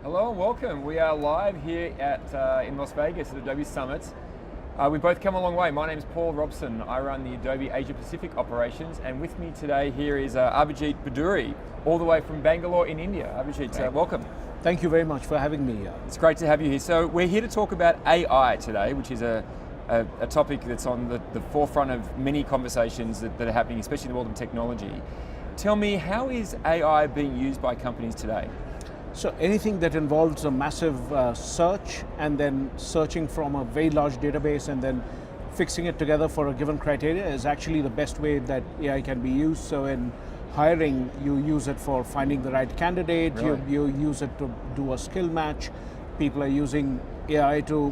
Hello and welcome. We are live here in Las Vegas at Adobe Summit. We've both come a long way. My name is Paul Robson. I run the Adobe Asia Pacific operations, and with me today here is Abhijit Bhaduri, all the way from Bangalore in India. Abhijit, welcome. Thank you very much for having me. It's great to have you here. So we're here to talk about AI today, which is a topic that's on the forefront of many conversations that are happening, especially in the world of technology. Tell me, how is AI being used by companies today? So anything that involves a massive search and then searching from a very large database and then fixing it together for a given criteria is actually the best way that AI can be used. So in hiring, you use it for finding the right candidate, Really? you use it to do a skill match. People are using AI to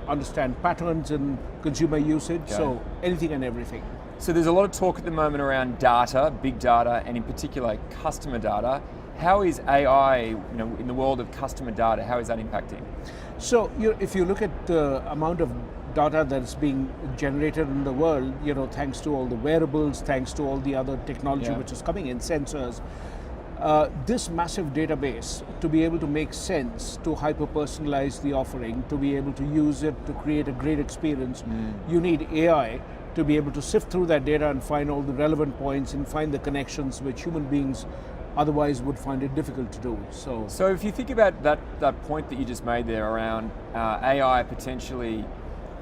understand patterns in consumer usage, so anything and everything. So there's a lot of talk at the moment around data, big data, and in particular customer data. How is AI, in the world of customer data, how is that impacting? So if you look at the amount of data that's being generated in the world, thanks to all the wearables, thanks to all the other technology which is coming in, sensors, this massive database, to be able to make sense, to hyper-personalize the offering, to be able to use it to create a great experience, you need AI to be able to sift through that data and find all the relevant points and find the connections which human beings otherwise would find it difficult to do. So if you think about that point that you just made there around AI potentially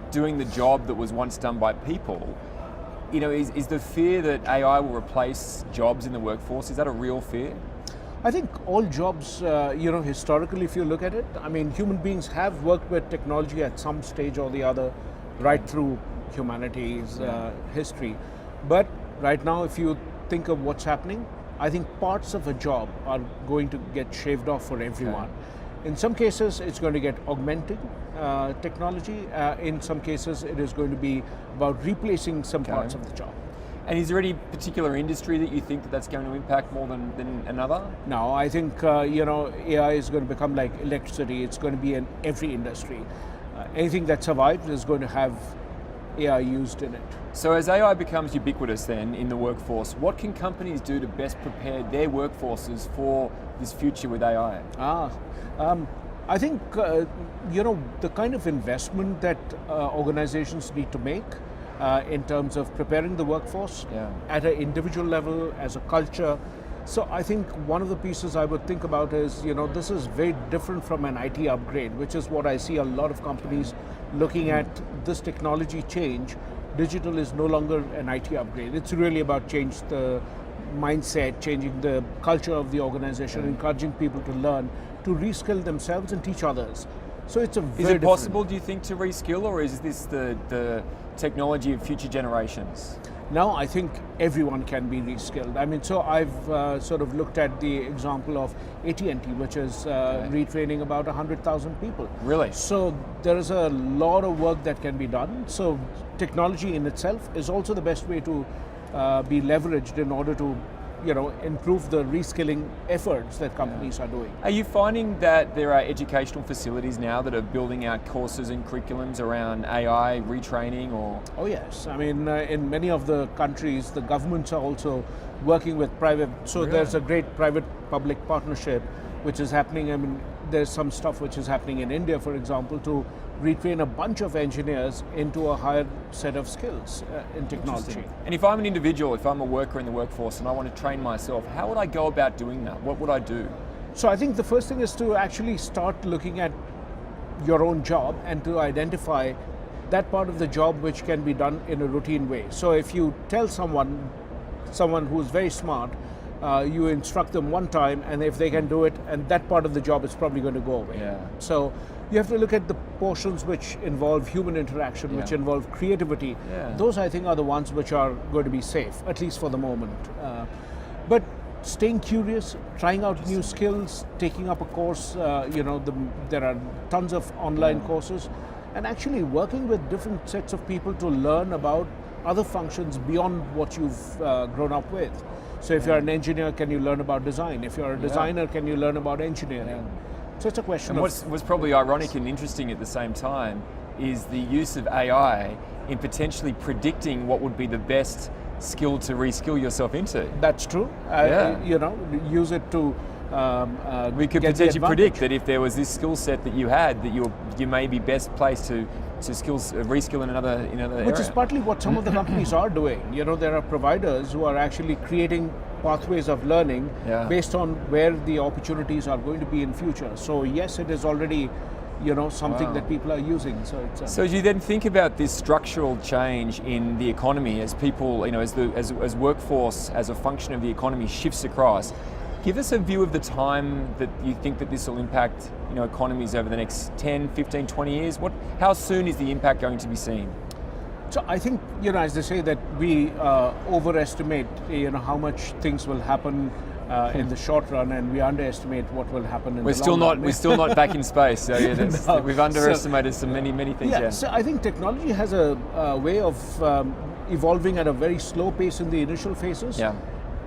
doing the job that was once done by people, is the fear that AI will replace jobs in the workforce, is that a real fear? I think all jobs, historically, if you look at it, human beings have worked with technology at some stage or the other, right through humanity's history. But right now, if you think of what's happening, I think parts of a job are going to get shaved off for everyone. In some cases, it's going to get augmenting technology. In some cases, it is going to be about replacing some parts of the job. And is there any particular industry that you think that's going to impact more than another? No, I think AI is going to become like electricity. It's going to be in every industry. Anything that survives is going to have AI used in it. So as AI becomes ubiquitous then in the workforce, what can companies do to best prepare their workforces for this future with AI? I think, the kind of investment that organizations need to make in terms of preparing the workforce at an individual level, as a culture. So I think one of the pieces I would think about is, this is very different from an IT upgrade, which is what I see a lot of companies looking at this technology change. Digital is no longer an IT upgrade. It's really about change the mindset, changing the culture of the organization, encouraging people to learn, to reskill themselves and teach others. So it's a very Is it possible, do you think, to reskill, or is this the technology of future generations? Now I think everyone can be reskilled. So I've sort of looked at the example of AT&T, which is retraining about 100,000 people. Really? So there is a lot of work that can be done. So technology in itself is also the best way to be leveraged in order to improve the reskilling efforts that companies are doing. Are you finding that there are educational facilities now that are building out courses and curriculums around AI retraining or? Oh yes, in many of the countries, the governments are also working with private, so there's a great private-public partnership which is happening. There's some stuff which is happening in India, for example, to retrain a bunch of engineers into a higher set of skills in technology. And if I'm an individual, if I'm a worker in the workforce and I want to train myself, how would I go about doing that? What would I do? So I think the first thing is to actually start looking at your own job and to identify that part of the job which can be done in a routine way. So if you tell someone who's very smart, you instruct them one time, and if they can do it, and that part of the job is probably going to go away. So you have to look at the portions which involve human interaction, which involve creativity. Those, I think, are the ones which are going to be safe, at least for the moment. But staying curious, trying out new skills, taking up a course, there are tons of online courses, and actually working with different sets of people to learn about other functions beyond what you've grown up with. So if you're an engineer, can you learn about design? If you're a designer, can you learn about engineering? So it's a question of... What's probably ironic and interesting at the same time is the use of AI in potentially predicting what would be the best skill to reskill yourself into. That's true. Use it to We could get the potentially predict advantage. that if there was this skill set that you had, that you may be best placed to reskill in another Which area. is partly what some of the companies are doing. There are providers who are actually creating pathways of learning based on where the opportunities are going to be in future. So yes, it is already something that people are using. So as you then think about this structural change in the economy, as people, as workforce as a function of the economy shifts across, give us a view of the time that you think that this will impact economies over the next 10, 15, 20 years. How soon is the impact going to be seen? So I think, as they say, that we overestimate, how much things will happen in the short run, and we underestimate what will happen in the long run. We're still not back in space. So we've underestimated many things. Yeah. So I think technology has a way of evolving at a very slow pace in the initial phases. Yeah.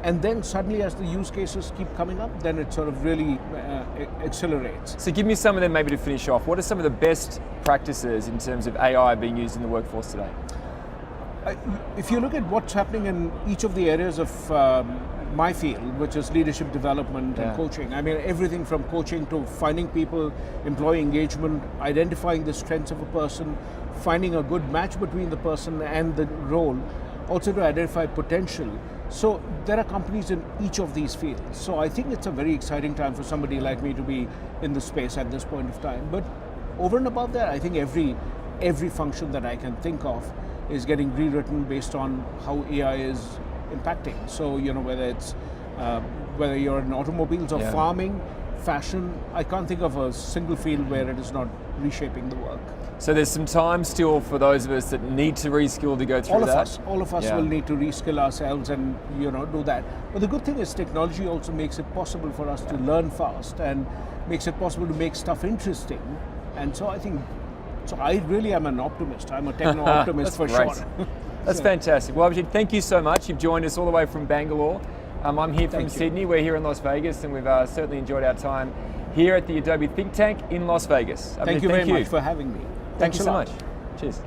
And then suddenly, as the use cases keep coming up, then it sort of really accelerates. So give me some of them maybe to finish off. What are some of the best practices in terms of AI being used in the workforce today? If you look at what's happening in each of the areas of my field, which is leadership development and coaching, I mean, everything from coaching to finding people, employee engagement, identifying the strengths of a person, finding a good match between the person and the role, also to identify potential. So there are companies in each of these fields. So I think it's a very exciting time for somebody like me to be in the space at this point of time. But over and above that, I think every function that I can think of is getting rewritten based on how AI is impacting. So whether you're in automobiles or farming, fashion, I can't think of a single field where it is not reshaping the work. So there's some time still for those of us that need to reskill to go through that. All of us will need to reskill ourselves and do that. But the good thing is technology also makes it possible for us to learn fast and makes it possible to make stuff interesting. And so I really am an optimist. I'm a techno optimist for great. sure. That's fantastic. Well, Abhijit, thank you so much. You've joined us all the way from Bangalore. I'm here from Sydney. We're here in Las Vegas, and we've certainly enjoyed our time here at the Adobe Think Tank in Las Vegas. Thank you very much for having me. Thank you so much. Cheers.